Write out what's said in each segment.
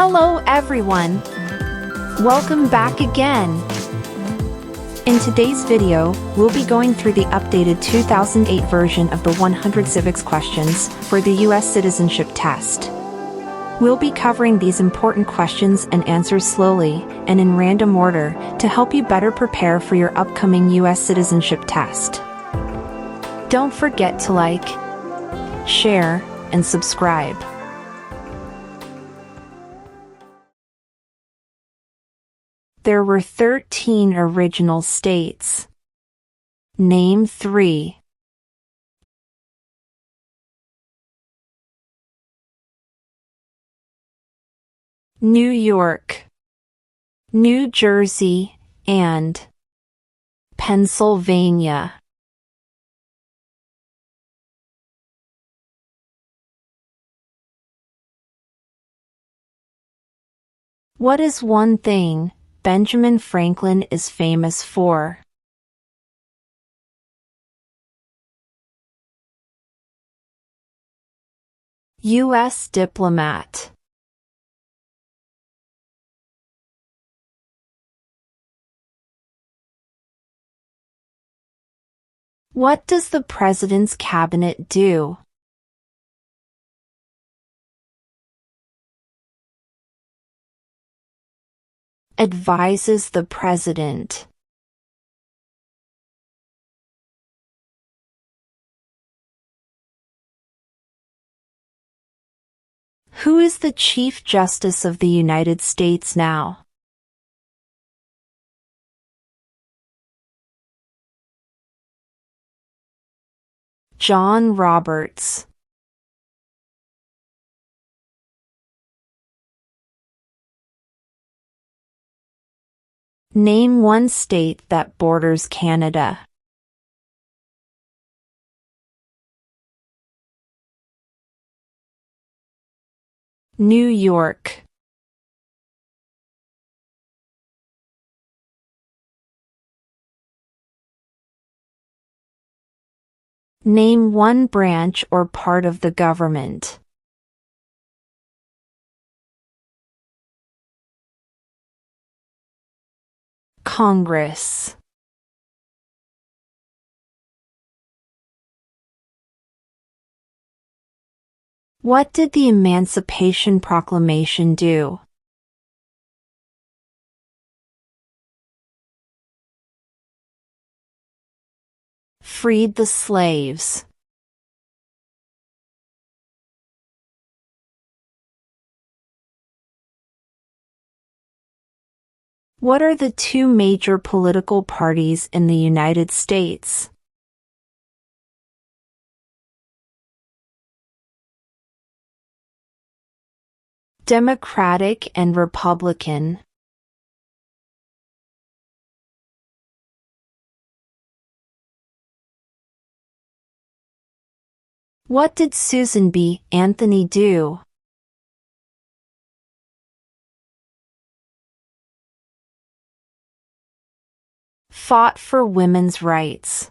Hello everyone! Welcome back again! In today's video, we'll be going through the updated 2008 version of the 100 civics questions for the US citizenship test. We'll be covering these important questions and answers slowly and in random order to help you better prepare for your upcoming US citizenship test. Don't forget to like, share, and subscribe. There were 13 original states. Name 3. New York, New Jersey, and Pennsylvania. What is one thing Benjamin Franklin is famous for? U.S. diplomat. What does the president's cabinet do? Advises the president. Who is the Chief Justice of the United States now? John Roberts. Name one state that borders Canada. New York. Name one branch or part of the government. Congress. What did the Emancipation Proclamation do? Freed the slaves. What are the two major political parties in the United States? Democratic and Republican. What did Susan B. Anthony do? Fought for women's rights.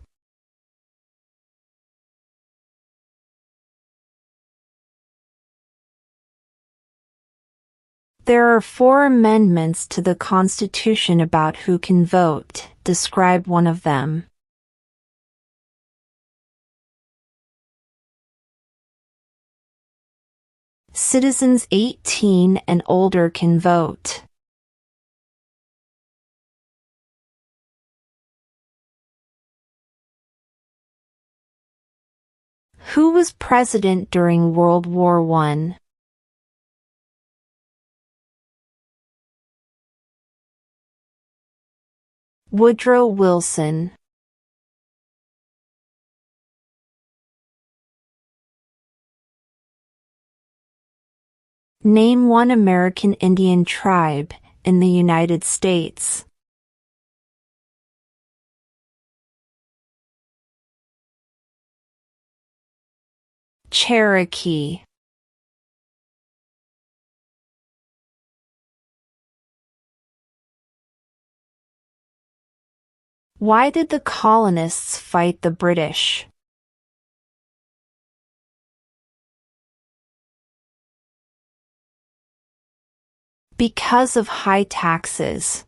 There are 4 amendments to the Constitution about who can vote. Describe one of them. Citizens 18 and older can vote. Who was president during World War I? Woodrow Wilson. Name one American Indian tribe in the United States. Cherokee. Why did the colonists fight the British? Because of high taxes.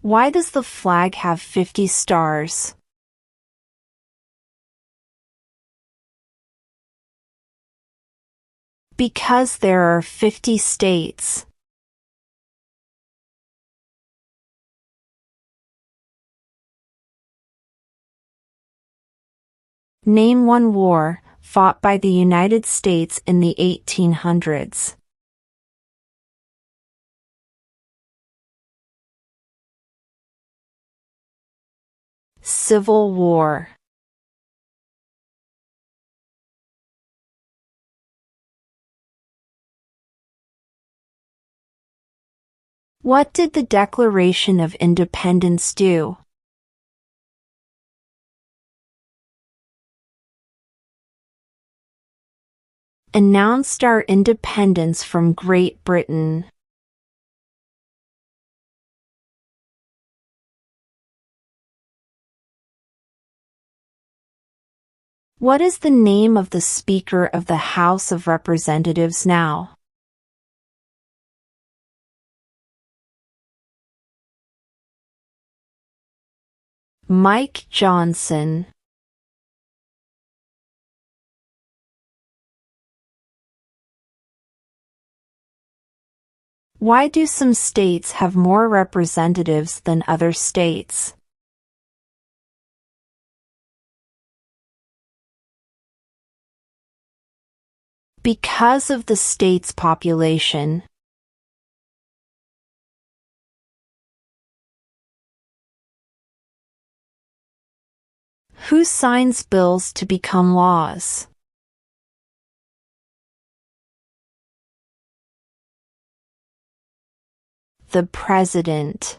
Why does the flag have 50 stars? Because there are 50 states. Name one war fought by the United States in the 1800s. Civil War. What did the Declaration of Independence do? Announced our independence from Great Britain. What is the name of the Speaker of the House of Representatives now? Mike Johnson. Why do some states have more representatives than other states? Because of the state's population. Who signs bills to become laws? The President.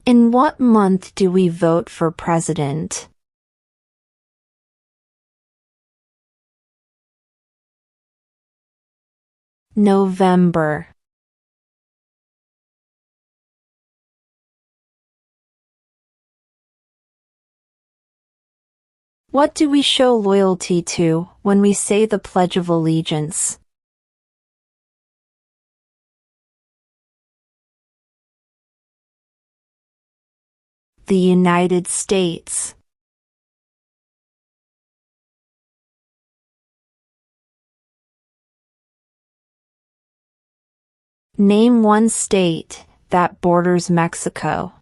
In what month do we vote for president? November. What do we show loyalty to when we say the Pledge of Allegiance? The United States. Name one state that borders Mexico.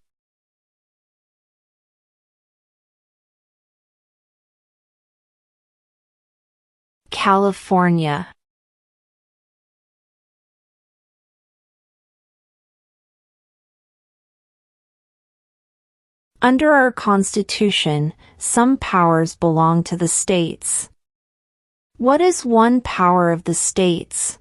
California. Under our Constitution, some powers belong to the states. What is one power of the states?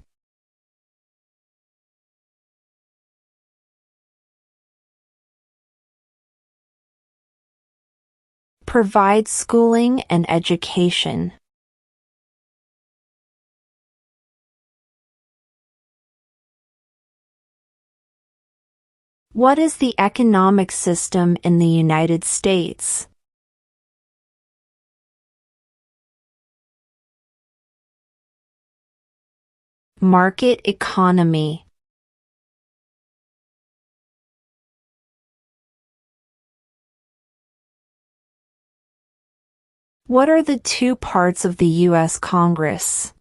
Provide schooling and education. What is the economic system in the United States? Market economy. What are the two parts of the U.S. Congress?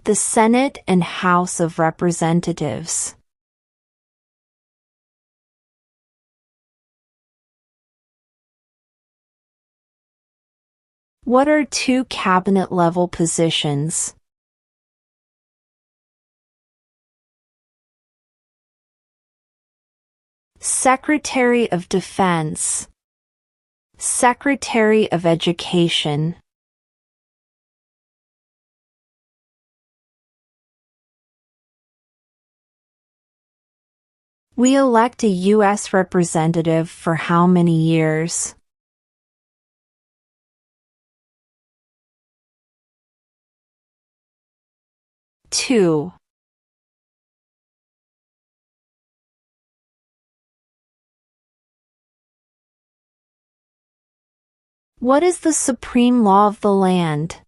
The Senate and House of Representatives. What are two cabinet-level positions? Secretary of Defense. Secretary of Education. We elect a U.S. representative for how many years? 2. What is the supreme law of the land?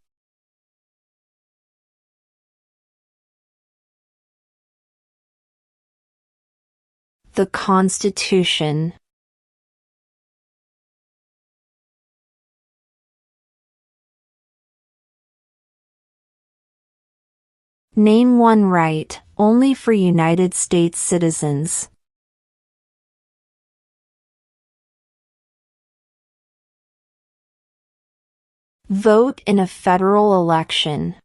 The Constitution. Name one right, only for United States citizens. Vote in a federal election.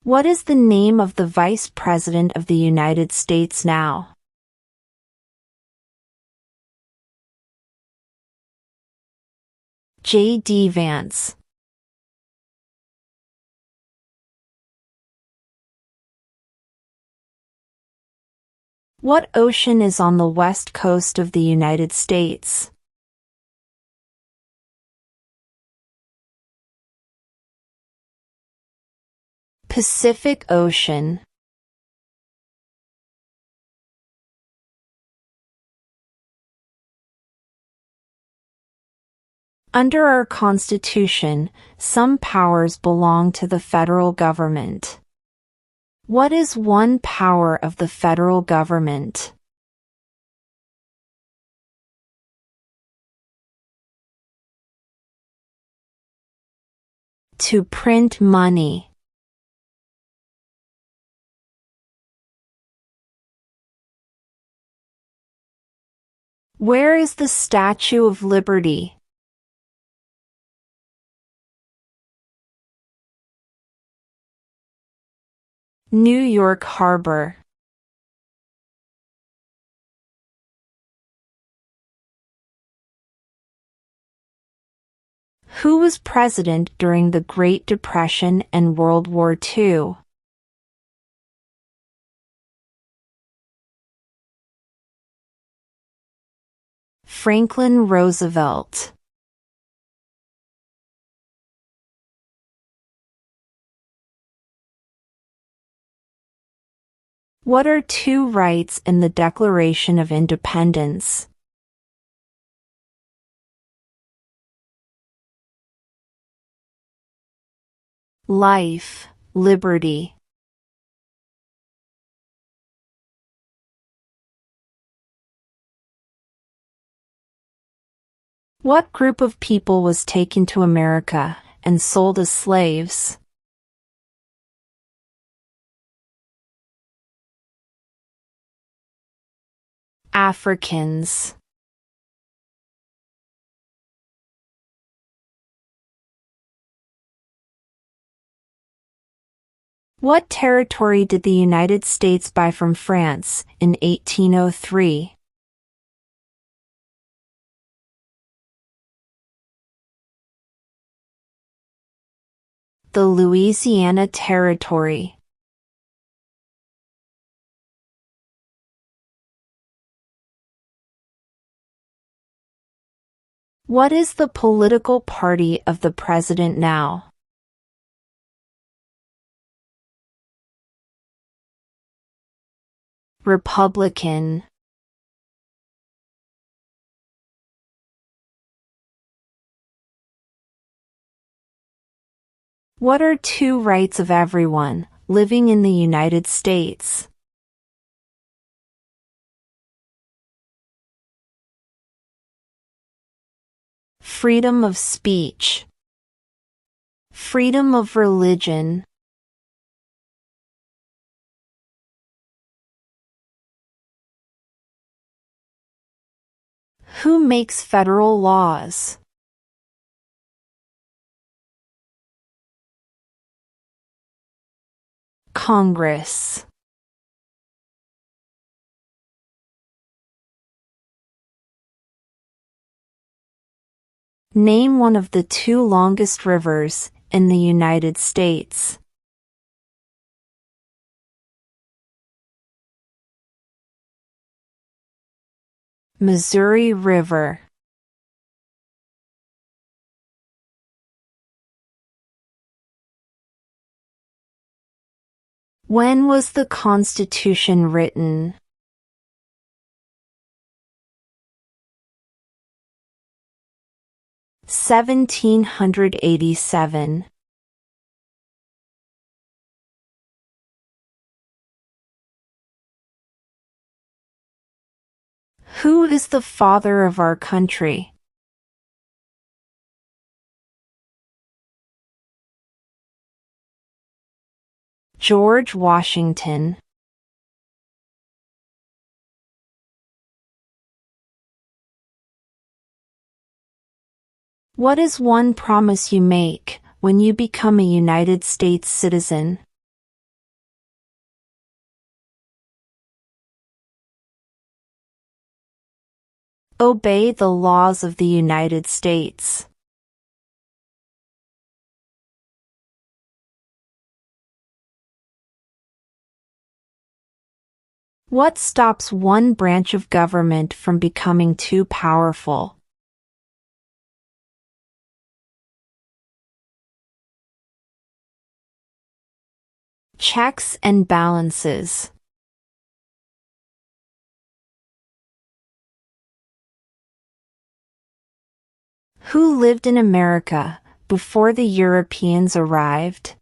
What is the name of the Vice President of the United States now? J.D. Vance. What ocean is on the west coast of the United States? Pacific Ocean. Under our Constitution, some powers belong to the federal government. What is one power of the federal government? To print money. Where is the Statue of Liberty? New York Harbor. Who was president during the Great Depression and World War II? Franklin Roosevelt. What are two rights in the Declaration of Independence? Life, liberty. What group of people was taken to America and sold as slaves? Africans. What territory did the United States buy from France in 1803? The Louisiana Territory. What is the political party of the president now? Republican. What are two rights of everyone living in the United States? Freedom of speech. Freedom of religion. Who makes federal laws? Congress. Name one of the two longest rivers in the United States. Missouri River. When was the Constitution written? 1787. Who is the father of our country? George Washington. What is one promise you make when you become a United States citizen? Obey the laws of the United States. What stops one branch of government from becoming too powerful? Checks and balances. Who lived in America before the Europeans arrived?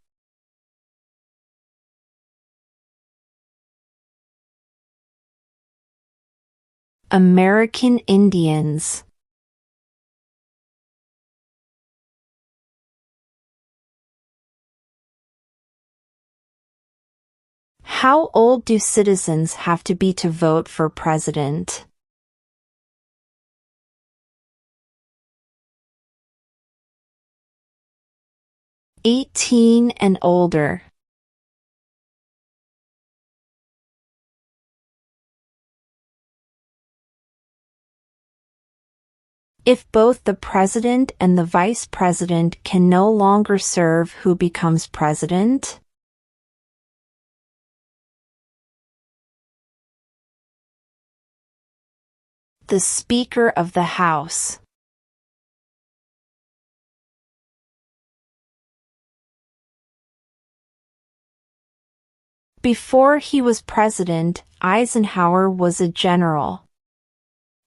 American Indians. How old do citizens have to be to vote for president? 18 and older. If both the president and the vice president can no longer serve, who becomes president? The Speaker of the House. Before he was president, Eisenhower was a general.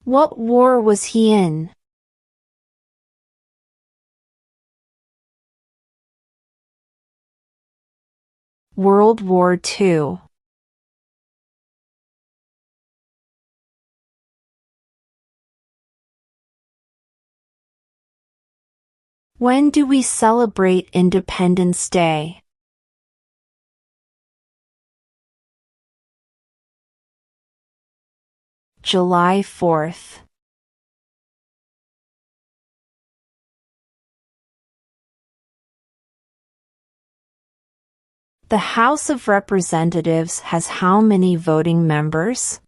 What war was he in? World War II. When do we celebrate Independence Day? July 4th. The House of Representatives has how many voting members?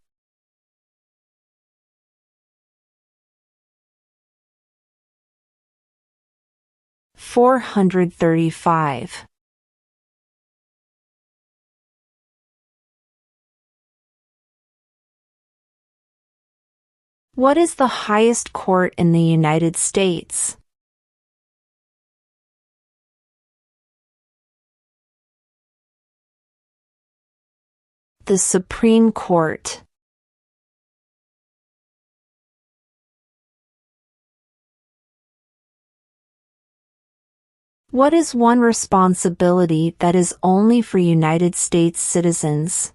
435. What is the highest court in the United States? The Supreme Court. What is one responsibility that is only for United States citizens?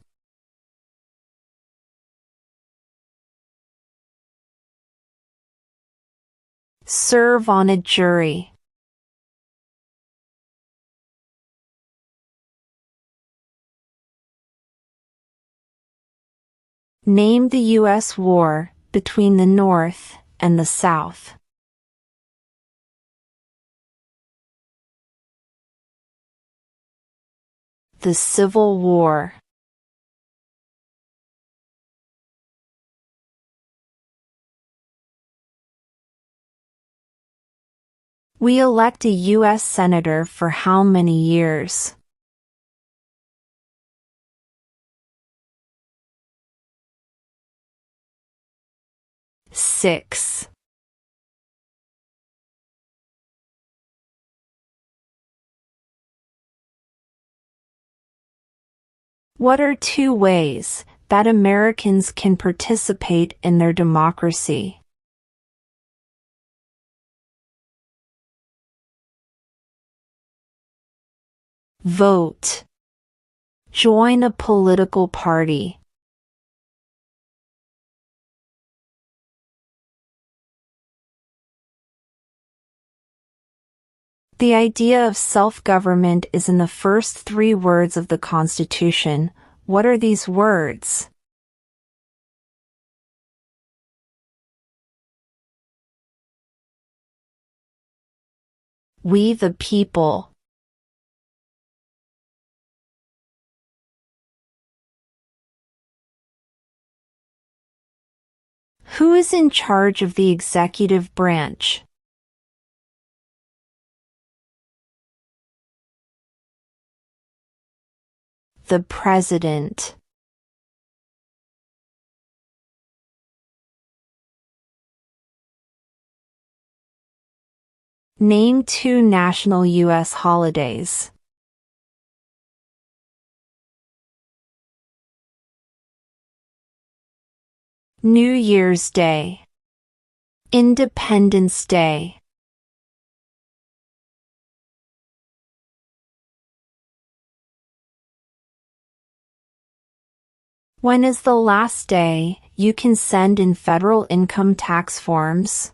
Serve on a jury. Name the U.S. war between the North and the South. The Civil War. We elect a U.S. Senator for how many years? 6. What are 2 ways that Americans can participate in their democracy? Vote. Join a political party. The idea of self-government is in the first 3 words of the Constitution. What are these words? We the people. Who is in charge of the executive branch? The President. Name 2 national U.S. holidays. New Year's Day. Independence Day. When is the last day you can send in federal income tax forms?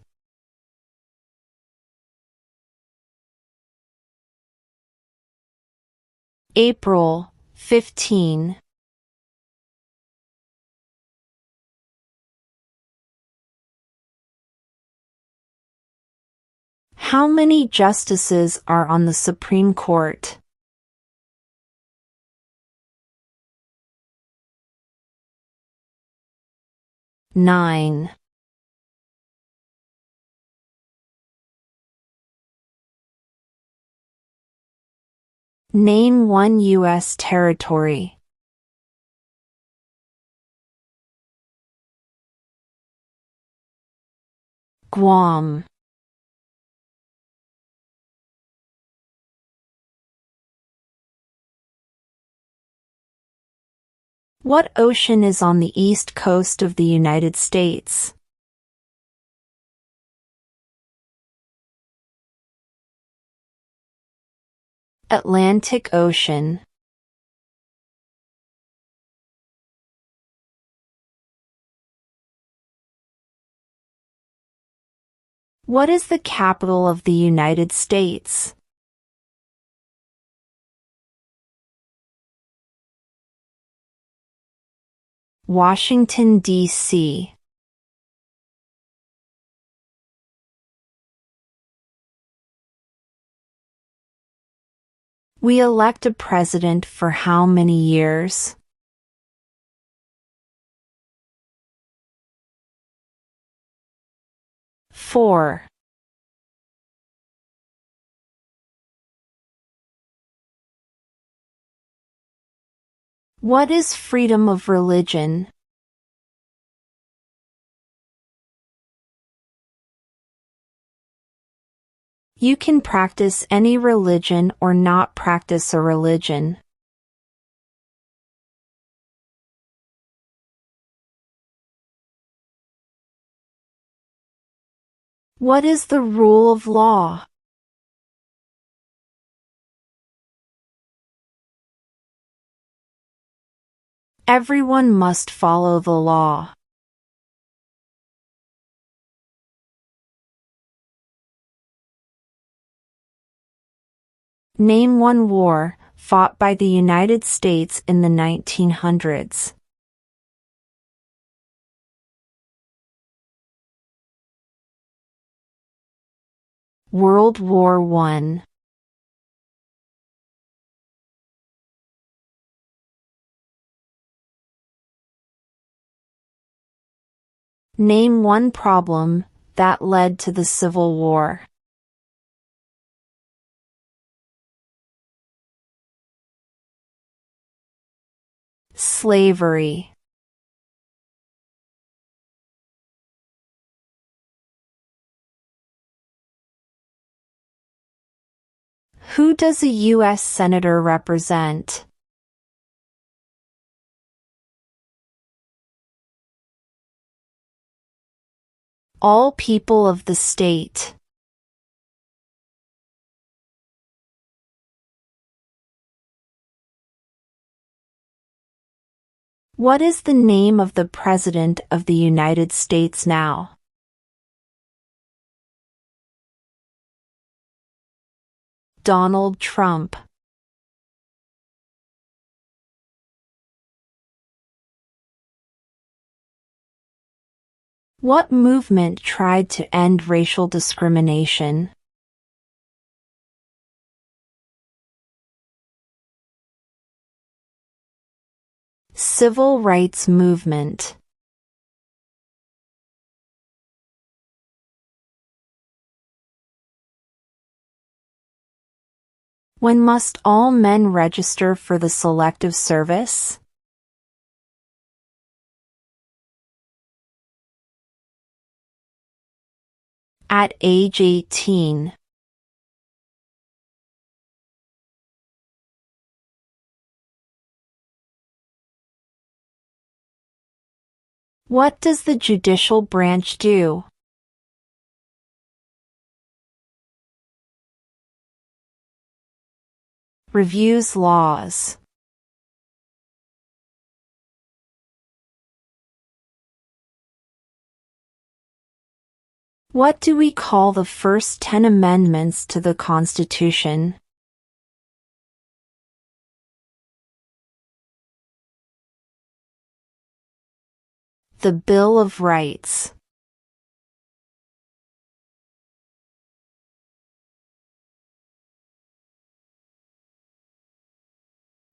April 15. How many justices are on the Supreme Court? 9. Name 1 U.S. territory. Guam. What ocean is on the east coast of the United States? Atlantic Ocean. What is the capital of the United States? Washington, D.C. We elect a president for how many years? 4. What is freedom of religion? You can practice any religion or not practice a religion. What is the rule of law? Everyone must follow the law. Name 1 war fought by the United States in the 1900s. World War I. Name 1 problem that led to the Civil War. Slavery. Who does a U.S. Senator represent? All people of the state. What is the name of the President of the United States now? Donald Trump. What movement tried to end racial discrimination? Civil rights movement. When must all men register for the Selective Service? At age 18. What does the judicial branch do? Reviews laws. What do we call the first 10 amendments to the Constitution? The Bill of Rights.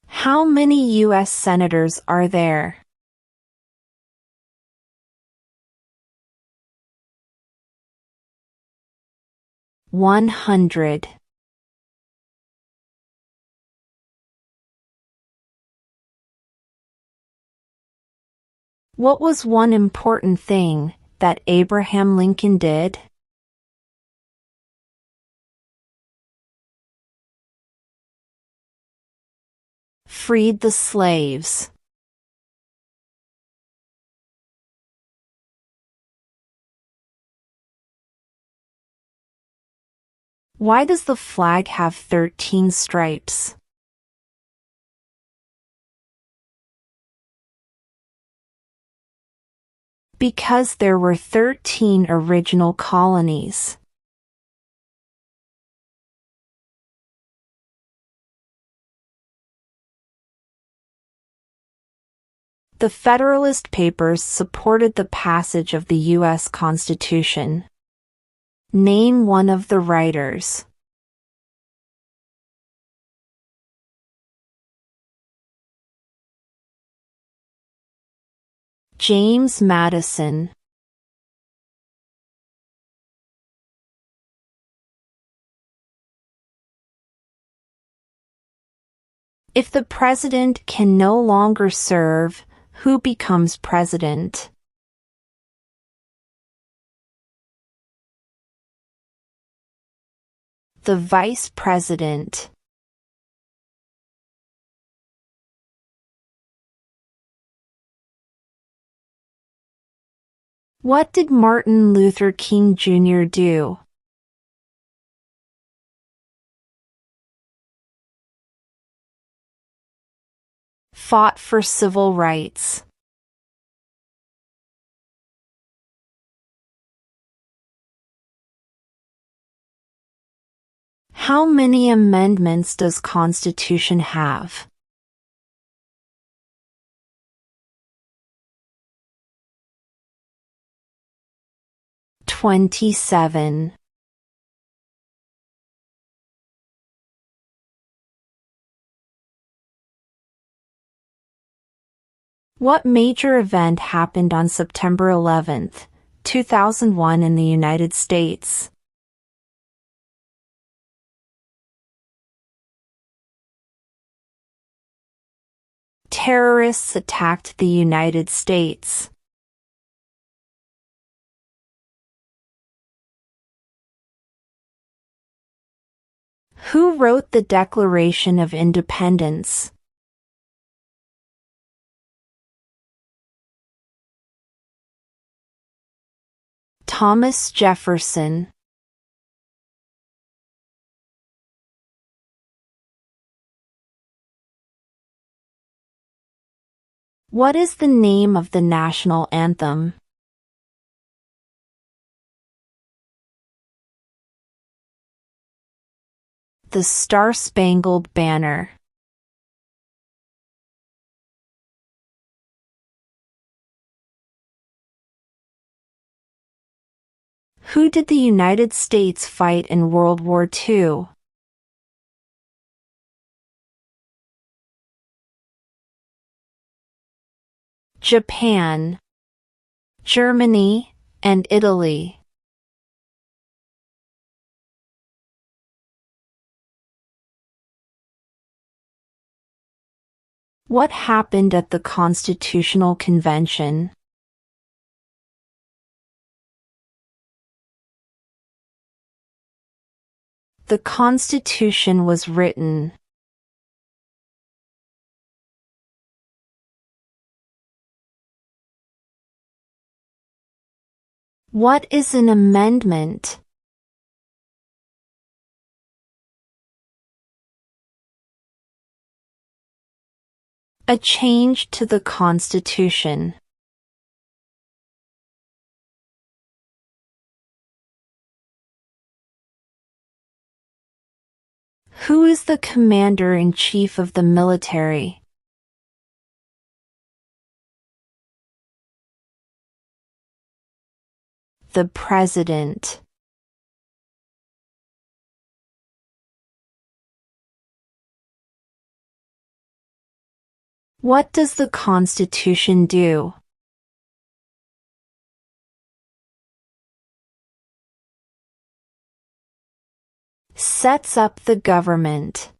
How many U.S. senators are there? $100. What was one important thing that Abraham Lincoln did? Freed the slaves. Why does the flag have 13 stripes? Because there were 13 original colonies. The Federalist Papers supported the passage of the U.S. Constitution. Name one of the writers. James Madison. If the president can no longer serve, who becomes president? The vice president. What did Martin Luther King Jr. do? Fought for civil rights. How many amendments does Constitution have? 27. What major event happened on September 11, 2001 in the United States? Terrorists attacked the United States. Who wrote the Declaration of Independence? Thomas Jefferson. What is the name of the national anthem? The Star-Spangled Banner. Who did the United States fight in World War II? Japan, Germany, and Italy. What happened at the Constitutional Convention? The Constitution was written. What is an amendment? A change to the Constitution. Who is the Commander-in-Chief of the military? The President. What does the Constitution do? Sets up the government.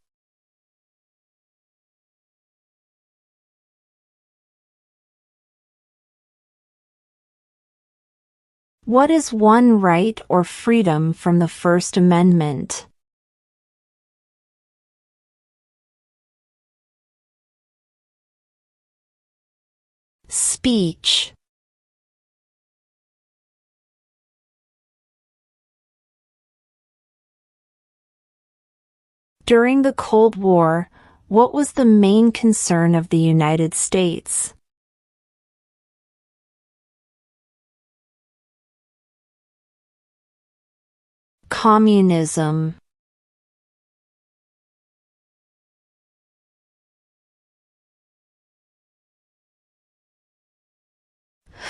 What is one right or freedom from the First Amendment? Speech. During the Cold War, what was the main concern of the United States? Communism.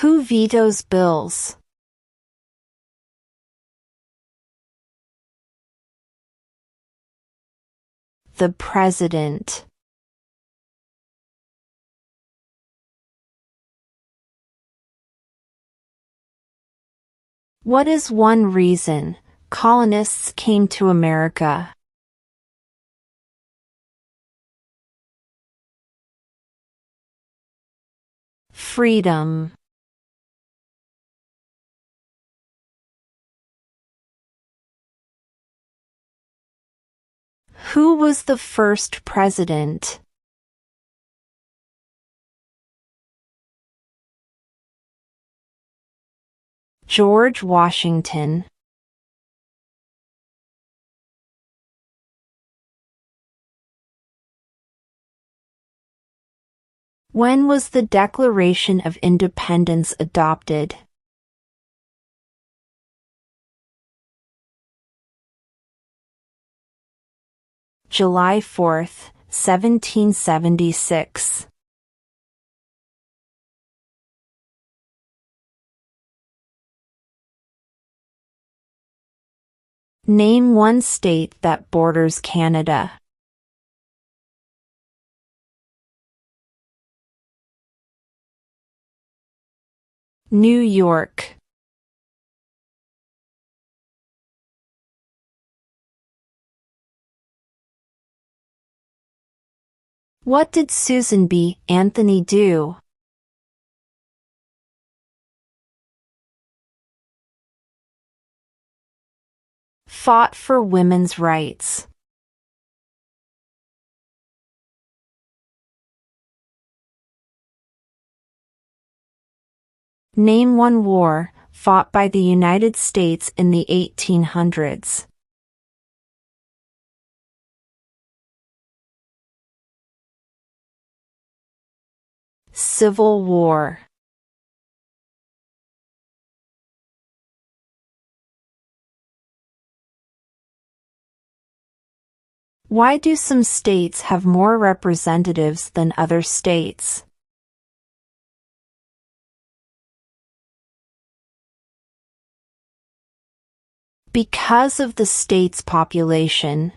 Who vetoes bills? The President. What is one reason colonists came to America? Freedom. Who was the first president? George Washington. When was the Declaration of Independence adopted? July 4, 1776. Name one state that borders Canada. New York. What did Susan B. Anthony do? Fought for women's rights. Name one war fought by the United States in the 1800s? Civil War. Why do some states have more representatives than other states? Because of the state's population.